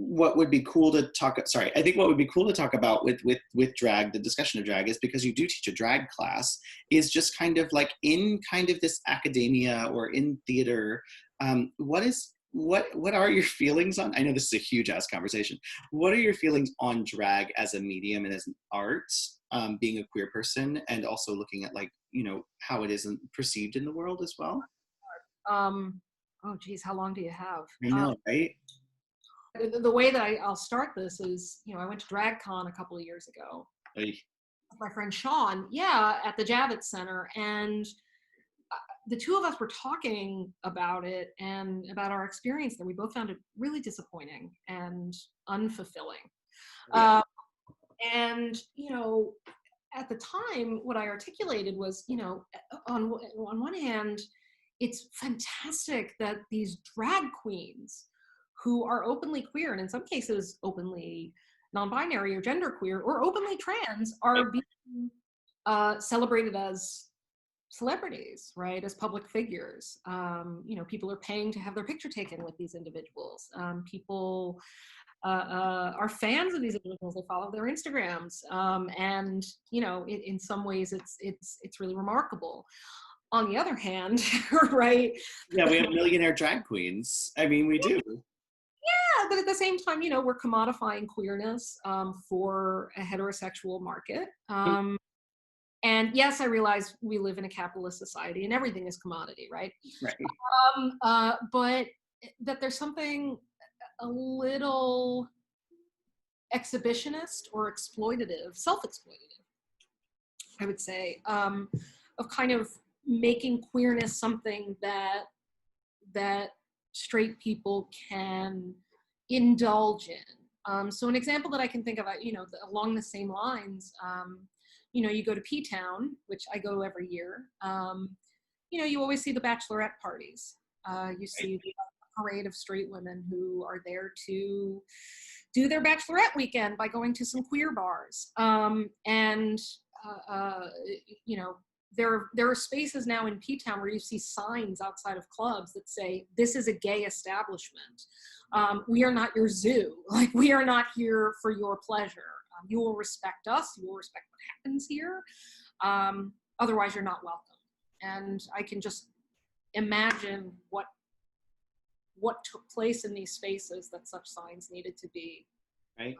what would be cool to talk, sorry, I think what would be cool to talk about with drag, the discussion of drag, is because you do teach a drag class, is just kind of like in kind of this academia or in theater, what are your feelings on, I know this is a huge ass conversation, what are your feelings on drag as a medium and as an art, being a queer person, and also looking at like, you know, how it isn't perceived in the world as well? Oh geez, how long do you have? I know, right? The way that I'll start this is, you know, I went to DragCon a couple of years ago Like, with my friend Sean, yeah, at the Javits Center, and the two of us were talking about it and about our experience there. We both found it really disappointing and unfulfilling. yeah. And, you know, at the time, what I articulated was, you know, on one hand, it's fantastic that these drag queens who are openly queer and in some cases openly non-binary or genderqueer or openly trans are being celebrated as celebrities, right, as public figures. You know, people are paying to have their picture taken with these individuals. People are fans of these individuals. They follow their Instagrams, and you know, in some ways, it's really remarkable. On the other hand, right? Yeah, we have millionaire drag queens. I mean, we do. Yeah, but at the same time, you know, we're commodifying queerness for a heterosexual market. And yes, I realize we live in a capitalist society and everything is commodity, right? Right. But that there's something a little exhibitionist or exploitative, self-exploitative, I would say, of kind of making queerness something that straight people can indulge in. So an example that I can think of, you know, along the same lines, you know, you go to P-Town, which I go every year. You know, you always see the bachelorette parties. You see the parade of straight women who are there to do their bachelorette weekend by going to some queer bars. You know, there are spaces now in P-Town where you see signs outside of clubs that say, this is a gay establishment. We are not your zoo. Like, we are not here for your pleasure. You will respect us. You will respect what happens here. Otherwise, you're not welcome. And I can just imagine what took place in these spaces that such signs needed to be. Right.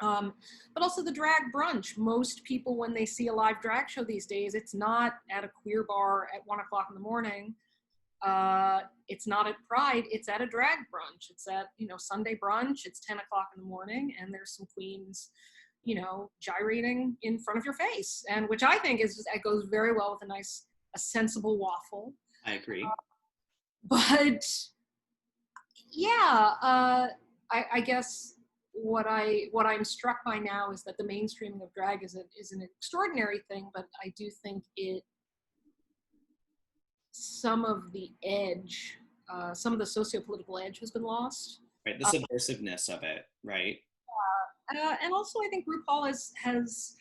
But also the drag brunch. Most people, when they see a live drag show these days, it's not at a queer bar at 1 o'clock in the morning. It's not at Pride, it's at a drag brunch. It's at, you know, Sunday brunch, it's 10 o'clock in the morning, and there's some queens, you know, gyrating in front of your face, and which I think is, it goes very well with a sensible waffle. I agree. But yeah, I guess what I'm struck by now is that the mainstreaming of drag is an extraordinary thing, but I do think some of the edge, some of the socio-political edge has been lost. Right, the subversiveness of it, right? And also I think RuPaul has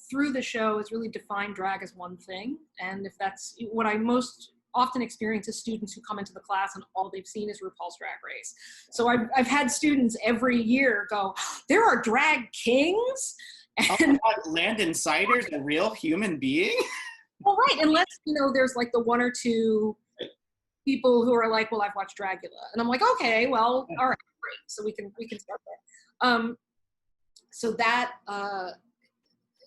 through the show has really defined drag as one thing. And if that's what I most often experience is students who come into the class and all they've seen is RuPaul's Drag Race. So I've had students every year go, there are drag kings? And oh, Landon Sider's a real human being? Well, right, unless, you know, there's like the one or two people who are like, well, I've watched Dragula. And I'm like, okay, well, all right, great. So we can start there. So that,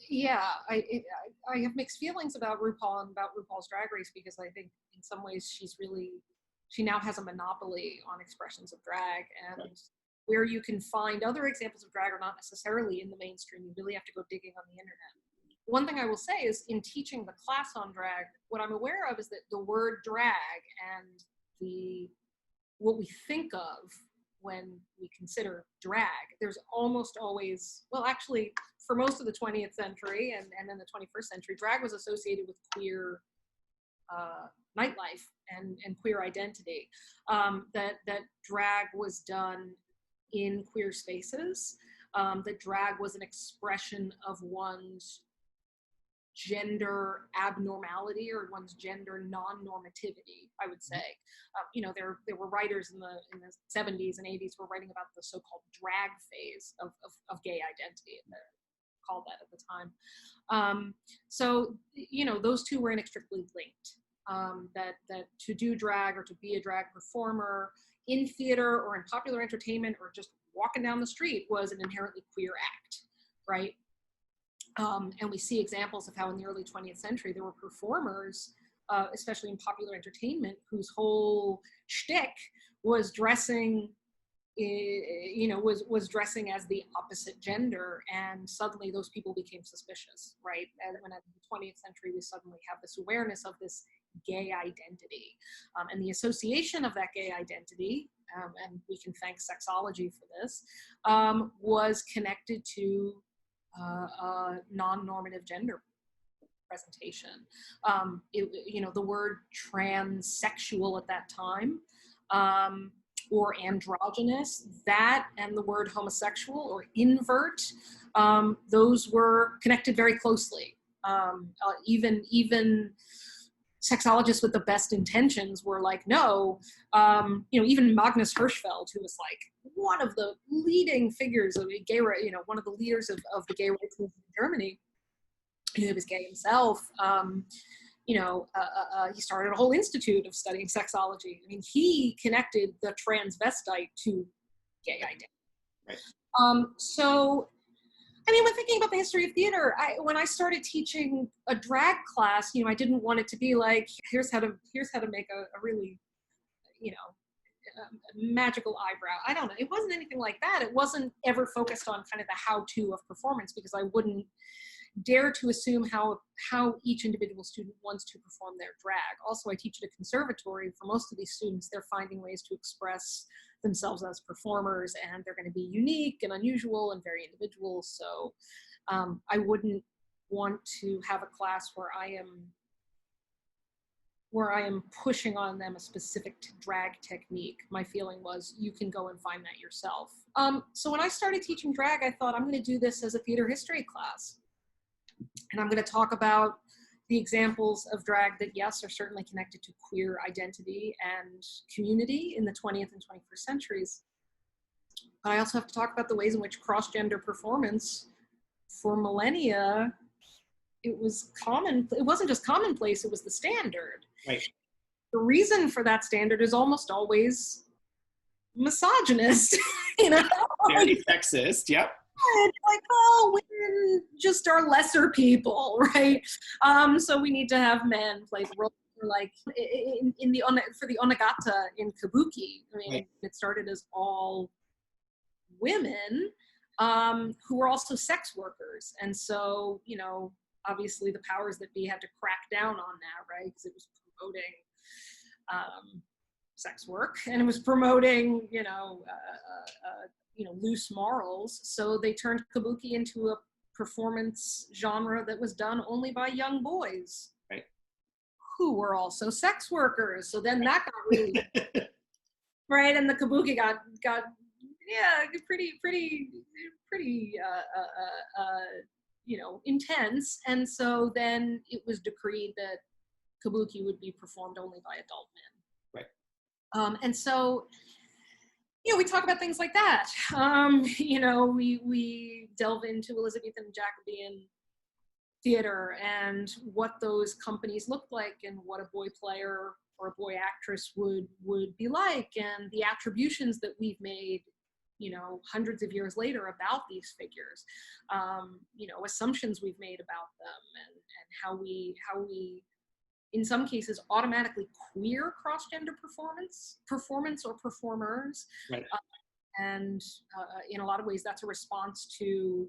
yeah, I have mixed feelings about RuPaul and about RuPaul's Drag Race, because I think in some ways she now has a monopoly on expressions of drag, and where you can find other examples of drag are not necessarily in the mainstream. You really have to go digging on the internet. One thing I will say is, in teaching the class on drag, what I'm aware of is that the word drag and what we think of when we consider drag, there's almost always, well, actually, for most of the 20th century and then the 21st century, drag was associated with queer nightlife and queer identity. That drag was done in queer spaces. That drag was an expression of one's gender abnormality or one's gender non-normativity, I would say. You know, there were writers in the 70s and 80s who were writing about the so-called drag phase of gay identity, called that at the time. So, you know, those two were inextricably linked. That to do drag or to be a drag performer in theater or in popular entertainment or just walking down the street was an inherently queer act, right? And we see examples of how in the early 20th century there were performers, especially in popular entertainment, whose whole shtick was dressing, you know, was dressing as the opposite gender, and suddenly those people became suspicious, right? And when in the 20th century we suddenly have this awareness of this gay identity, and the association of that gay identity, and we can thank sexology for this, was connected to non-normative gender presentation. You know, the word transsexual at that time, or androgynous, that and the word homosexual or invert, those were connected very closely. Even sexologists with the best intentions were like, no, you know, even Magnus Hirschfeld, who was like one of the leading figures of gay, you know, one of the leaders of the gay rights movement in Germany, who was gay himself, you know, he started a whole institute of studying sexology. I mean, he connected the transvestite to gay identity. Right. So, I mean, when thinking about the history of theater, when I started teaching a drag class, you know, I didn't want it to be like, here's how to make a really, you know, magical eyebrow. I don't know. It wasn't anything like that. It wasn't ever focused on kind of the how-to of performance, because I wouldn't dare to assume how each individual student wants to perform their drag. Also, I teach at a conservatory. For most of these students, they're finding ways to express themselves as performers, and they're going to be unique and unusual and very individual. So I wouldn't want to have a class where I am pushing on them a specific drag technique. My feeling was, you can go and find that yourself. So when I started teaching drag, I thought, I'm going to do this as a theater history class. And I'm going to talk about the examples of drag that, yes, are certainly connected to queer identity and community in the 20th and 21st centuries. But I also have to talk about the ways in which cross-gender performance for millennia, it was common. It wasn't just commonplace, it was the standard. Right. The reason for that standard is almost always misogynist, you know? Very sexist, yep. Like, oh, women just are lesser people, right? So we need to have men play the role. Like for the onagata in kabuki, I mean, right. It started as all women who were also sex workers, and so, you know, obviously the powers that be had to crack down on that, right? Because it was promoting sex work, and it was promoting, you know, loose morals. So they turned kabuki into a performance genre that was done only by young boys, right, who were also sex workers. So then that got really right, and the kabuki got pretty you know, intense. And so then it was decreed that kabuki would be performed only by adult men. Right. And so, you know, we talk about things like that. You know, we delve into Elizabethan Jacobean theater and what those companies looked like and what a boy player or a boy actress would be like, and the attributions that we've made, you know, hundreds of years later about these figures, you know, assumptions we've made about them, and how we in some cases automatically queer cross-gender performance or performers. Right. And in a lot of ways that's a response to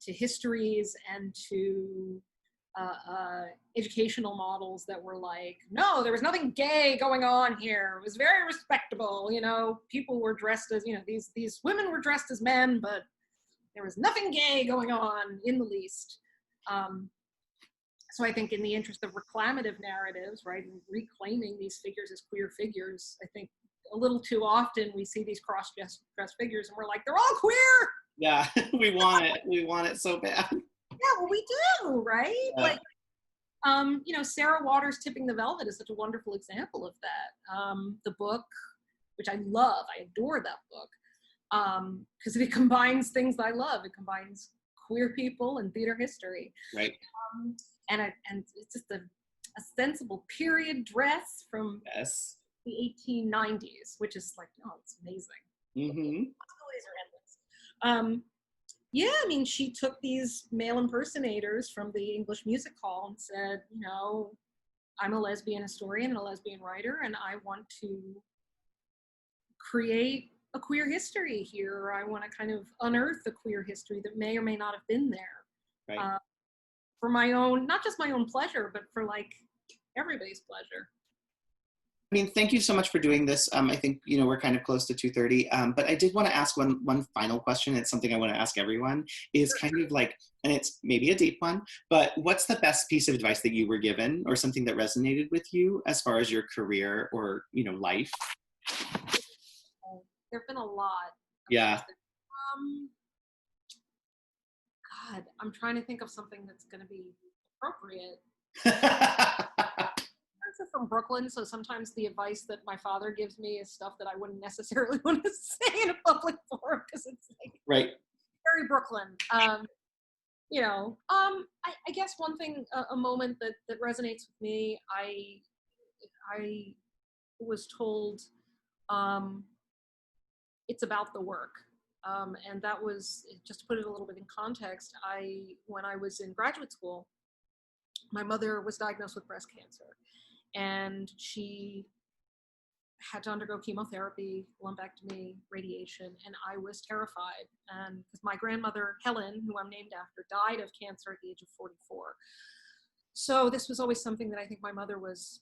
histories and to educational models that were like, no, there was nothing gay going on here. It was very respectable. You know, people were dressed as, you know, these women were dressed as men, but there was nothing gay going on in the least. So I think in the interest of reclamative narratives, right, and reclaiming these figures as queer figures, I think a little too often we see these cross-dressed figures and we're like, they're all queer. Yeah, we want it. We want it so bad. Yeah, well, we do, right? Like, Sarah Waters' Tipping the Velvet is such a wonderful example of that. The book, which I love, I adore that book, because it combines things that I love. It combines queer people and theater history. Right. And it's just a sensible period dress from the 1890s, which is like, oh, it's amazing. Mm-hmm. Possibilities are endless. Yeah, I mean, she took these male impersonators from the English Music Hall and said, I'm a lesbian historian and a lesbian writer, and I want to create a queer history here. I want to kind of unearth the queer history that may or may not have been there. Right. For my own, not just my own pleasure, but for like everybody's pleasure. I mean, thank you so much for doing this. I think, we're kind of close to 2:30, but I did want to ask one final question. It's something I want to ask everyone, is kind of like, and it's maybe a deep one, but what's the best piece of advice that you were given, or something that resonated with you as far as your career or, life? There've been a lot. Yeah. God, I'm trying to think of something that's going to be appropriate. From Brooklyn, so sometimes the advice that my father gives me is stuff that I wouldn't necessarily want to say in a public forum, because it's like right, very Brooklyn. I guess one thing, a moment that resonates with me, I was told it's about the work, and that was, just to put it a little bit in context, when I was in graduate school, my mother was diagnosed with breast cancer. And she had to undergo chemotherapy, lumpectomy, radiation, and I was terrified. And because my grandmother, Helen, who I'm named after, died of cancer at the age of 44. So this was always something that I think my mother was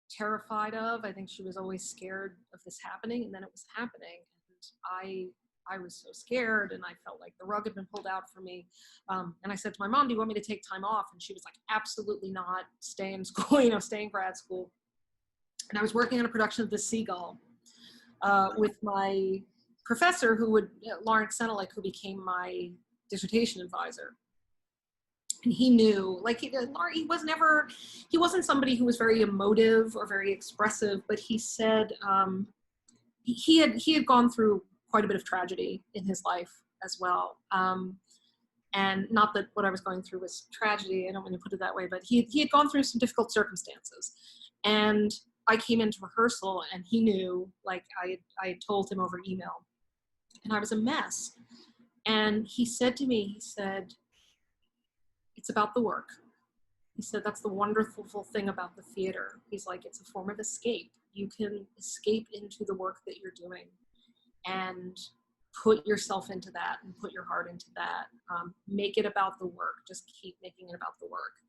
terrified of. I think she was always scared of this happening, and then it was happening. And I was so scared, and I felt like the rug had been pulled out for me. And I said to my mom, do you want me to take time off? And she was like, absolutely not. Stay in school, stay in grad school. And I was working on a production of The Seagull with my professor, Lawrence Senelick, who became my dissertation advisor. And he knew, like, he wasn't somebody who was very emotive or very expressive, but he said he had gone through quite a bit of tragedy in his life as well. And not that what I was going through was tragedy, I don't want to put it that way, but he had gone through some difficult circumstances. And I came into rehearsal and he knew, like I had told him over email, and I was a mess. And he said to me, it's about the work. He said, that's the wonderful thing about the theater. He's like, it's a form of escape. You can escape into the work that you're doing and put yourself into that and put your heart into that. Make it about the work. Just keep making it about the work.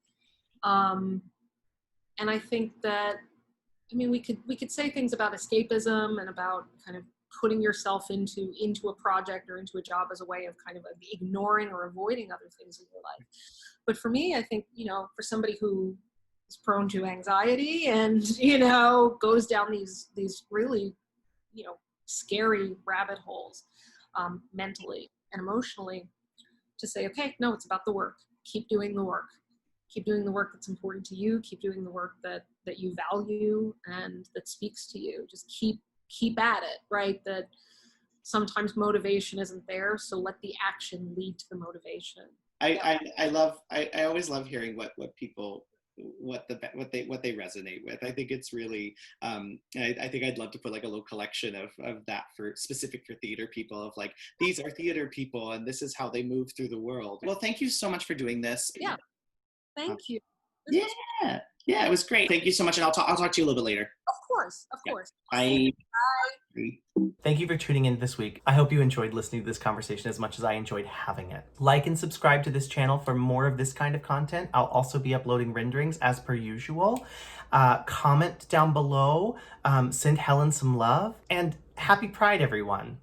And I think that, we could say things about escapism and about kind of putting yourself into a project or into a job as a way of kind of ignoring or avoiding other things in your life. But for me, I think, for somebody who is prone to anxiety and, goes down these really, scary rabbit holes, mentally and emotionally, to say, okay, no, it's about the work. Keep doing the work. Keep doing the work that's important to you. Keep doing the work that you value and that speaks to you. Just keep at it, right? That sometimes motivation isn't there, so let the action lead to the motivation. I always love hearing what people what they resonate with. I think it's really I think I'd love to put like a little collection of that specific for theater people, of like, these are theater people and this is how they move through the world. Well, thank you so much for doing this. Yeah, thank you. Yeah, it was great. Thank you so much, and I'll talk to you a little bit later. Of course. Bye. Thank you for tuning in this week. I hope you enjoyed listening to this conversation as much as I enjoyed having it. Like and subscribe to this channel for more of this kind of content. I'll also be uploading renderings as per usual. Comment down below, send Helen some love, and happy Pride, everyone.